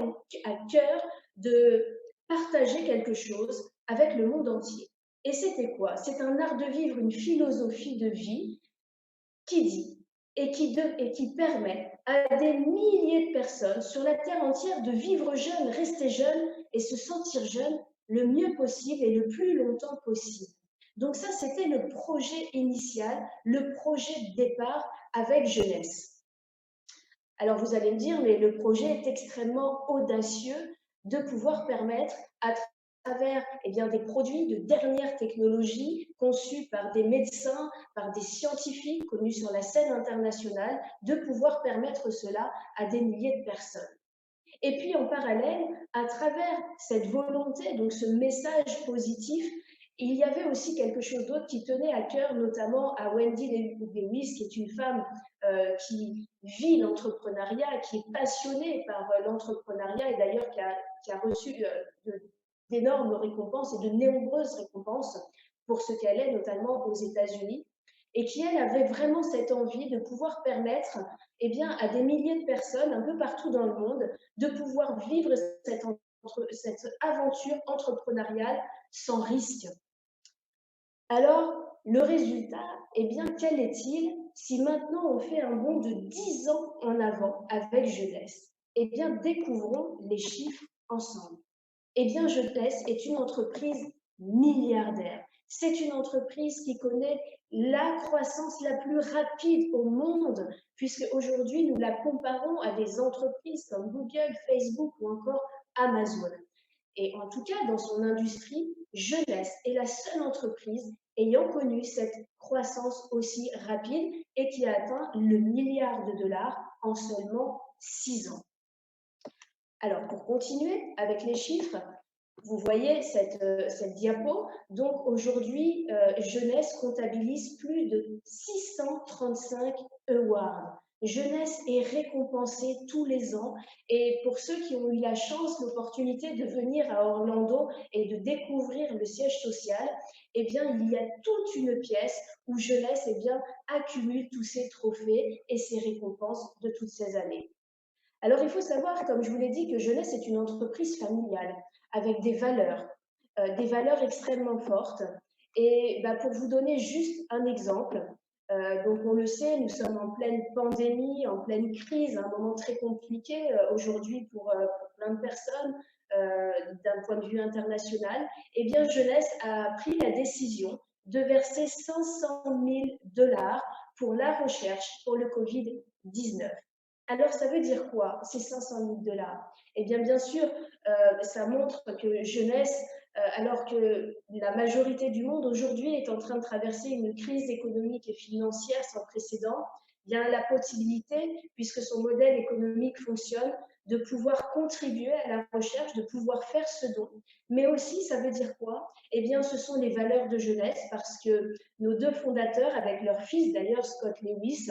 à cœur de partager quelque chose avec le monde entier. Et c'était quoi? C'est un art de vivre, une philosophie de vie qui dit et qui permet à des milliers de personnes sur la terre entière de vivre jeune, rester jeune et se sentir jeune le mieux possible et le plus longtemps possible. Donc ça, c'était le projet initial, le projet de départ avec Jeunesse. Alors vous allez me dire, mais le projet est extrêmement audacieux de pouvoir permettre à travers des produits de dernière technologie conçus par des médecins, par des scientifiques connus sur la scène internationale, de pouvoir permettre cela à des milliers de personnes. Et puis en parallèle, à travers cette volonté, donc ce message positif, il y avait aussi quelque chose d'autre qui tenait à cœur, notamment à Wendy Lewis, qui est une femme qui vit l'entrepreneuriat, qui est passionnée par l'entrepreneuriat et d'ailleurs qui a reçu d'énormes récompenses et de nombreuses récompenses pour ce qu'elle est, notamment aux États-Unis, et qui, elle, avait vraiment cette envie de pouvoir permettre à des milliers de personnes un peu partout dans le monde de pouvoir vivre cette aventure entrepreneuriale sans risque. Alors, le résultat, quel est-il si maintenant on fait un bond de 10 ans en avant avec Jeunesse? Découvrons les chiffres ensemble. Jeunesse est une entreprise milliardaire. C'est une entreprise qui connaît la croissance la plus rapide au monde, puisque aujourd'hui nous la comparons à des entreprises comme Google, Facebook ou encore Amazon. Et en tout cas, dans son industrie, Jeunesse est la seule entreprise ayant connu cette croissance aussi rapide et qui a atteint le milliard de dollars en seulement 6 ans. Alors, pour continuer avec les chiffres, vous voyez cette diapo. Donc, aujourd'hui, Jeunesse comptabilise plus de 635 awards. Jeunesse est récompensée tous les ans. Et pour ceux qui ont eu la chance, l'opportunité de venir à Orlando et de découvrir le siège social, il y a toute une pièce où Jeunesse accumule tous ces trophées et ces récompenses de toutes ces années. Alors, il faut savoir, comme je vous l'ai dit, que Jeunesse est une entreprise familiale avec des valeurs extrêmement fortes. Et pour vous donner juste un exemple, donc on le sait, nous sommes en pleine pandémie, en pleine crise, un moment très compliqué aujourd'hui pour plein de personnes d'un point de vue international. Jeunesse a pris la décision de verser 500 000 dollars pour la recherche pour le Covid-19. Alors, ça veut dire quoi, ces 500 000 dollars? Bien sûr, ça montre que Jeunesse, alors que la majorité du monde aujourd'hui est en train de traverser une crise économique et financière sans précédent, il y a la possibilité, puisque son modèle économique fonctionne, de pouvoir contribuer à la recherche, de pouvoir faire ce don. Mais aussi, ça veut dire quoi? Ce sont les valeurs de Jeunesse, parce que nos deux fondateurs, avec leur fils d'ailleurs, Scott Lewis,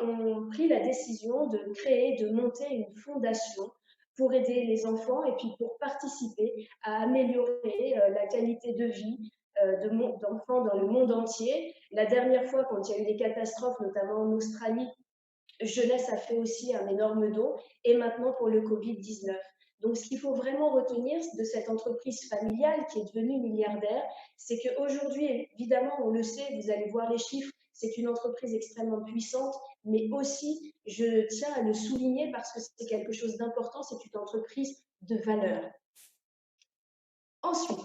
ont pris la décision de créer, de monter une fondation pour aider les enfants et puis pour participer à améliorer la qualité de vie d'enfants dans le monde entier. La dernière fois, quand il y a eu des catastrophes, notamment en Australie, Jeunesse a fait aussi un énorme don, et maintenant pour le Covid-19. Donc, ce qu'il faut vraiment retenir de cette entreprise familiale qui est devenue milliardaire, c'est qu'aujourd'hui, évidemment, on le sait, vous allez voir les chiffres, c'est une entreprise extrêmement puissante, mais aussi, je tiens à le souligner parce que c'est quelque chose d'important, c'est une entreprise de valeur. Ensuite,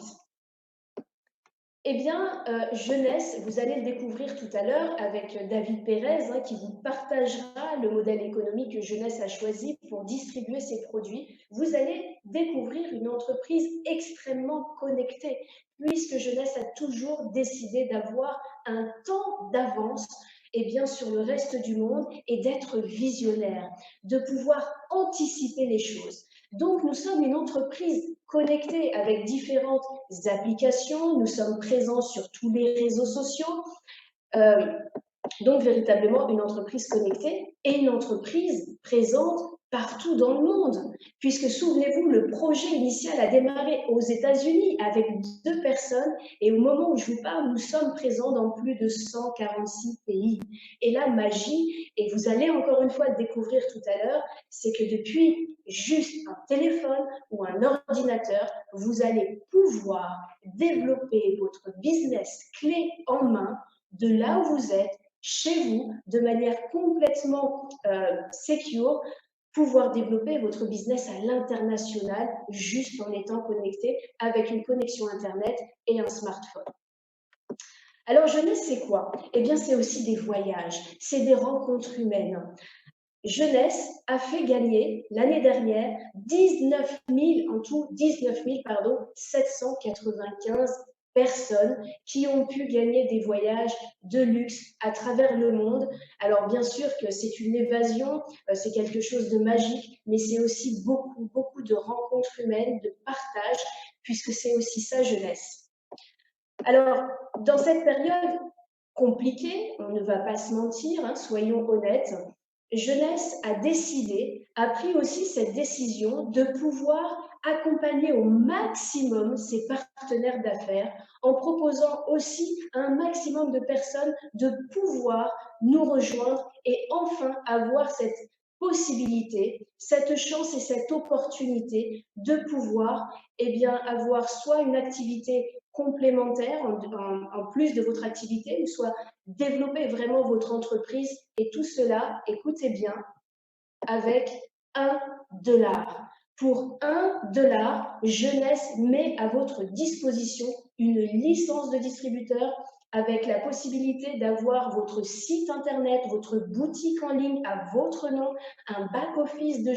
Jeunesse, vous allez le découvrir tout à l'heure avec David Pérez, qui vous partagera le modèle économique que Jeunesse a choisi pour distribuer ses produits. Vous allez découvrir une entreprise extrêmement connectée, puisque Jeunesse a toujours décidé d'avoir un temps d'avance sur le reste du monde et d'être visionnaire, de pouvoir anticiper les choses. Donc, nous sommes une entreprise connectée avec différentes applications, nous sommes présents sur tous les réseaux sociaux, donc véritablement une entreprise connectée et une entreprise présente partout dans le monde, puisque souvenez-vous, le projet initial a démarré aux États-Unis avec 2 personnes et au moment où je vous parle, nous sommes présents dans plus de 146 pays. Et la magie, et vous allez encore une fois le découvrir tout à l'heure, c'est que depuis juste un téléphone ou un ordinateur, vous allez pouvoir développer votre business clé en main de là où vous êtes, chez vous, de manière complètement secure, pouvoir développer votre business à l'international juste en étant connecté avec une connexion Internet et un smartphone. Alors, jeunesse, c'est quoi? Eh bien, c'est aussi des voyages, c'est des rencontres humaines. Jeunesse a fait gagner l'année dernière 19 000, en tout 19 000, 795 personnes qui ont pu gagner des voyages de luxe à travers le monde. Alors bien sûr que c'est une évasion, c'est quelque chose de magique, mais c'est aussi beaucoup, beaucoup de rencontres humaines, de partage, puisque c'est aussi ça, jeunesse. Alors, dans cette période compliquée, on ne va pas se mentir, hein, soyons honnêtes, Jeunesse a pris aussi cette décision de pouvoir accompagner au maximum ses partenaires d'affaires en proposant aussi à un maximum de personnes de pouvoir nous rejoindre et enfin avoir cette possibilité, cette chance et cette opportunité de pouvoir avoir soit une activité complémentaire en plus de votre activité, ou soit développer vraiment votre entreprise et tout cela, écoutez bien, avec 1 $. Pour 1 $, Jeunesse met à votre disposition une licence de distributeur avec la possibilité d'avoir votre site internet, votre boutique en ligne à votre nom, un back-office de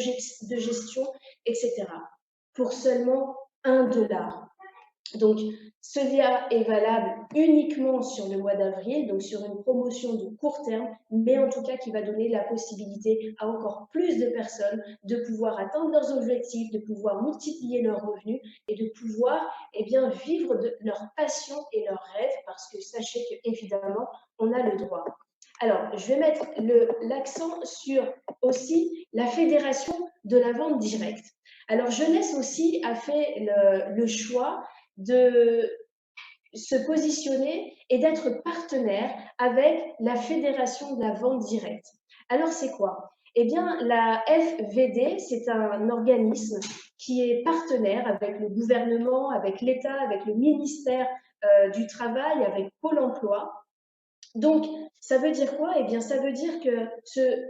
gestion, etc. Pour seulement 1 $. Donc, cela est valable uniquement sur le mois d'avril, donc sur une promotion de court terme, mais en tout cas qui va donner la possibilité à encore plus de personnes de pouvoir atteindre leurs objectifs, de pouvoir multiplier leurs revenus et de pouvoir vivre de leur passion et leurs rêves, parce que sachez qu'évidemment, on a le droit. Alors, je vais mettre l'accent sur aussi la fédération de la vente directe. Alors, Jeunesse aussi a fait le choix de se positionner et d'être partenaire avec la Fédération de la vente directe. Alors, c'est quoi? Eh bien, la FVD, c'est un organisme qui est partenaire avec le gouvernement, avec l'État, avec le ministère du Travail, avec Pôle emploi. Donc, ça veut dire quoi? Eh bien, ça veut dire que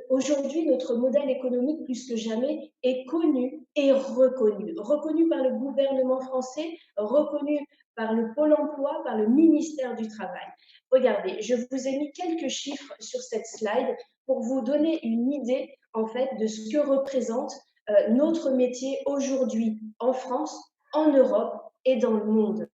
aujourd'hui, notre modèle économique, plus que jamais, est connu et reconnu. Reconnu par le gouvernement français, reconnu par le Pôle emploi, par le ministère du Travail. Regardez, je vous ai mis quelques chiffres sur cette slide pour vous donner une idée, en fait, de ce que représente notre métier aujourd'hui en France, en Europe et dans le monde.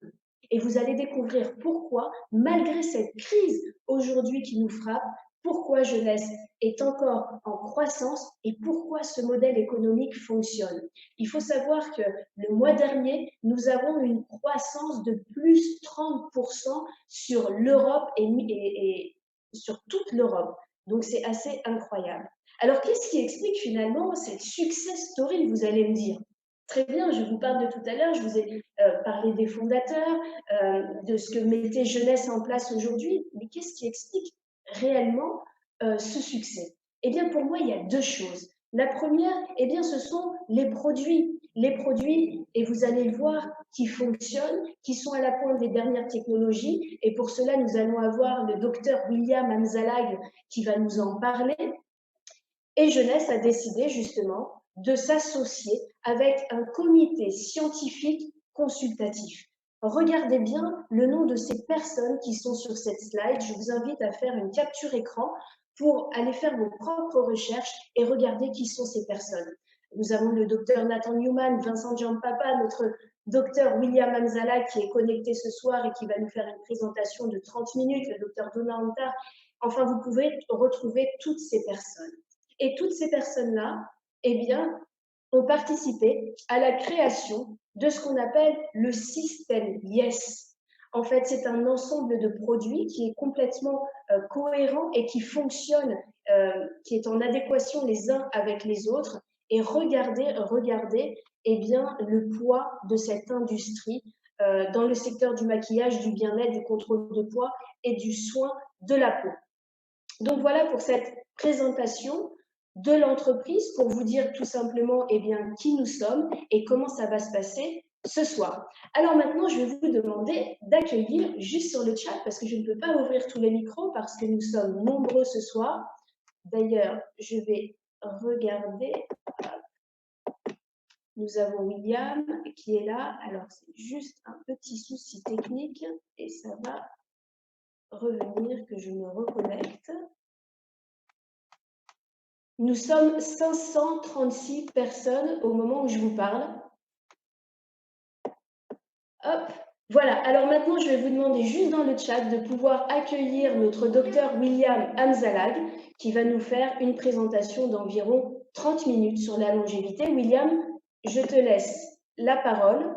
Et vous allez découvrir pourquoi, malgré cette crise aujourd'hui qui nous frappe, pourquoi Jeunesse est encore en croissance et pourquoi ce modèle économique fonctionne. Il faut savoir que le mois dernier, nous avons une croissance de plus 30% sur l'Europe et sur toute l'Europe. Donc c'est assez incroyable. Alors qu'est-ce qui explique finalement cette success story, vous allez me dire? Très bien, je vous parle de tout à l'heure, je vous ai parlé des fondateurs, de ce que mettait Jeunesse en place aujourd'hui, mais qu'est-ce qui explique réellement ce succès? Eh bien, pour moi, il y a 2 choses. La première, eh bien, ce sont les produits. Les produits, et vous allez le voir, qui fonctionnent, qui sont à la pointe des dernières technologies. Et pour cela, nous allons avoir le docteur William Amzalag qui va nous en parler. Et Jeunesse a décidé justement de s'associer avec un comité scientifique consultatif. Regardez bien le nom de ces personnes qui sont sur cette slide. Je vous invite à faire une capture écran pour aller faire vos propres recherches et regarder qui sont ces personnes. Nous avons le docteur Nathan Newman, Vincent Giampapa, notre docteur William Amzala qui est connecté ce soir et qui va nous faire une présentation de 30 minutes, le docteur Donna Anta. Enfin, vous pouvez retrouver toutes ces personnes. Et toutes ces personnes-là, eh bien, ont participé à la création de ce qu'on appelle le système YES. En fait, c'est un ensemble de produits qui est complètement cohérent et qui fonctionne, qui est en adéquation les uns avec les autres. et regarder eh bien, le poids de cette industrie dans le secteur du maquillage, du bien-être, du contrôle de poids et du soin de la peau. Donc voilà pour cette présentation de l'entreprise, pour vous dire tout simplement eh bien, qui nous sommes et comment ça va se passer ce soir. Alors maintenant, je vais vous demander d'accueillir juste sur le chat, parce que je ne peux pas ouvrir tous les micros, parce que nous sommes nombreux ce soir. D'ailleurs, je vais regarder. Nous avons William qui est là. Alors, c'est juste un petit souci technique et ça va revenir, que je me reconnecte. Nous sommes 536 personnes au moment où je vous parle. Hop, voilà. Alors maintenant, je vais vous demander juste dans le chat de pouvoir accueillir notre docteur William Hamzalag qui va nous faire une présentation d'environ 30 minutes sur la longévité. William, je te laisse la parole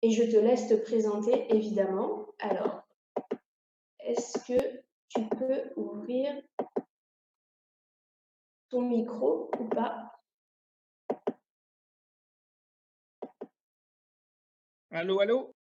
et je te laisse te présenter évidemment. Alors, est-ce que tu peux ouvrir ton micro ou pas? Allô, allô?